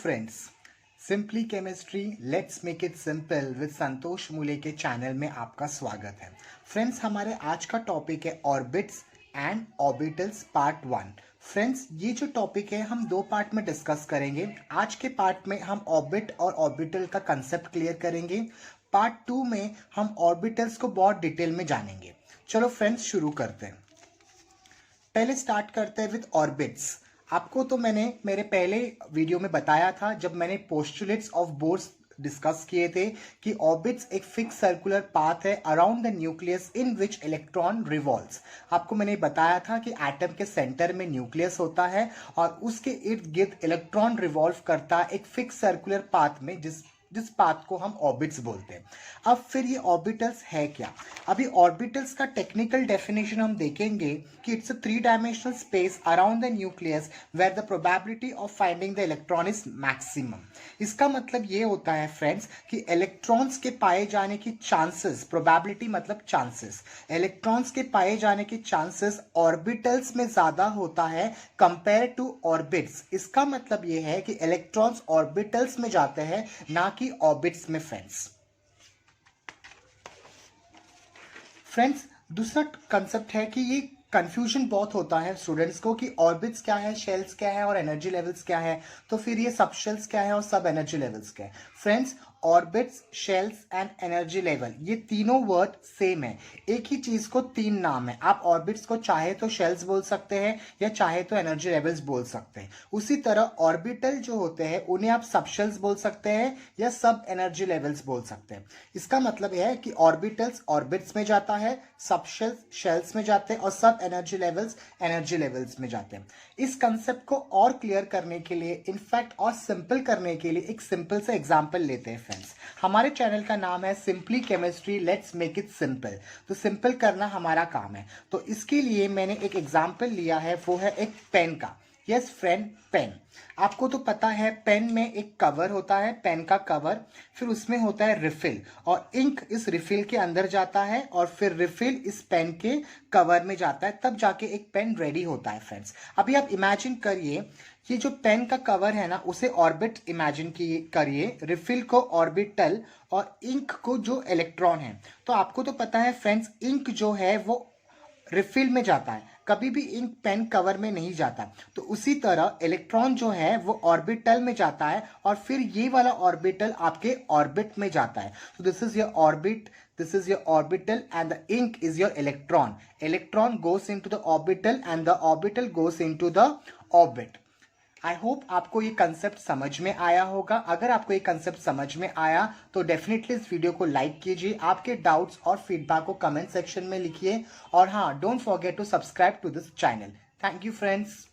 Friends, simply chemistry let's make it simple with Santosh Mule के channel में आपका स्वागत है। फ्रेंड्स, हमारे आज का टॉपिक है orbits and orbitals part 1। Friends, ये जो टॉपिक है हम दो पार्ट में डिस्कस करेंगे। आज के पार्ट में हम ऑर्बिट और ऑर्बिटल का कंसेप्ट क्लियर करेंगे। पार्ट 2 में हम ऑर्बिटल्स को बहुत डिटेल में जानेंगे। चलो फ्रेंड्स, शुरू करते हैं। पहले स्टार्ट करते हैं विद ऑर्बिट्स। आपको तो मैंने मेरे पहले वीडियो में बताया था, जब मैंने पोस्टुलेट्स ऑफ बोर्स डिस्कस किए थे, कि ऑर्बिट्स एक फिक्स सर्कुलर पाथ है around the nucleus in which electron revolves. आपको मैंने बताया था कि एटम के सेंटर में न्यूक्लियस होता है और उसके इर्द गिर्द इलेक्ट्रॉन रिवॉल्व करता है एक फिक्स सर्कुलर पाथ में, जिस पाथ को हम ऑर्बिट्स बोलते हैं। अब फिर ये ऑर्बिटल्स है क्या? अभी ऑर्बिटल्स का टेक्निकल डेफिनेशन हम देखेंगे कि it's a 3 dimensional space around the nucleus where the probability of finding the electron is maximum. इसका मतलब ये होता है फ्रेंड्स कि इलेक्ट्रॉन्स के पाए जाने की चांसेस, प्रोबेबिलिटी मतलब चांसेस, इलेक्ट्रॉन्स के पाए जाने की चांसेस ऑर्बिटल्स में ज्यादा होता है कंपेयर टू ऑर्बिट्स। इसका मतलब ये है कि इलेक्ट्रॉन्स ऑर्बिटल्स में जाते हैं, ना कि ऑर्बिट्स में। फ्रेंड्स, दूसरा कंसेप्ट है कि ये कंफ्यूजन बहुत होता है स्टूडेंट्स को कि ऑर्बिट्स क्या है, शेल्स क्या है और एनर्जी लेवल्स क्या है, तो फिर ये सब शेल्स क्या है और सब एनर्जी लेवल्स क्या है। Friends, orbits, shells and energy level, ये तीनों वर्ड सेम है। एक ही चीज को तीन नाम है। आप ऑर्बिट्स को चाहे तो शेल्स बोल सकते हैं या चाहे तो एनर्जी लेवल्स बोल सकते हैं। उसी तरह ऑर्बिटल जो होते हैं उन्हें आप सब शेल्स बोल सकते हैं या सब एनर्जी लेवल्स बोल सकते हैं। इसका मतलब है कि ऑर्बिटल्स ऑर्बिट्स में जाता है, सब शेल्स शेल्स में जाते हैं और सब एनर्जी लेवल्स में जाते हैं। इस कंसेप्ट को और क्लियर करने के लिए, इनफैक्ट और सिंपल करने के लिए, एक सिंपल से एग्जांपल लेते हैं। फ्रेंड्स, हमारे चैनल का नाम है simply chemistry let's make it simple, तो सिंपल करना हमारा काम है। तो इसके लिए मैंने एक एग्जांपल लिया है, वो है एक पेन का। Yes friend, pen. आपको तो पता है पेन में एक कवर होता है, पेन का कवर, फिर उसमें होता है रिफिल और इंक इस रिफिल के अंदर जाता है और फिर रिफिल इस पेन के कवर में जाता है, तब जाके एक पेन रेडी होता है। फ्रेंड्स, अभी आप इमेजिन करिए, ये जो पेन का कवर है ना, उसे ऑर्बिट इमेजिन करिए, रिफिल को ऑर्बिटल और इंक को जो इलेक्ट्रॉन है। तो आपको तो पता है फ्रेंड्स, इंक जो है वो रिफिल में जाता है, कभी भी इंक पेन कवर में नहीं जाता। तो उसी तरह इलेक्ट्रॉन जो है वो ऑर्बिटल में जाता है और फिर ये वाला ऑर्बिटल आपके ऑर्बिट में जाता है। तो this is your orbit, this is your orbital and the ink is your electron. Electron goes into the orbital and the orbital goes into the orbit. I hope आपको ये कंसेप्ट समझ में आया होगा। अगर आपको ये कंसेप्ट समझ में आया तो डेफिनेटली इस वीडियो को लाइक कीजिए। आपके डाउट्स और फीडबैक को कमेंट सेक्शन में लिखिए और हाँ, don't forget to subscribe to this channel. Thank you friends.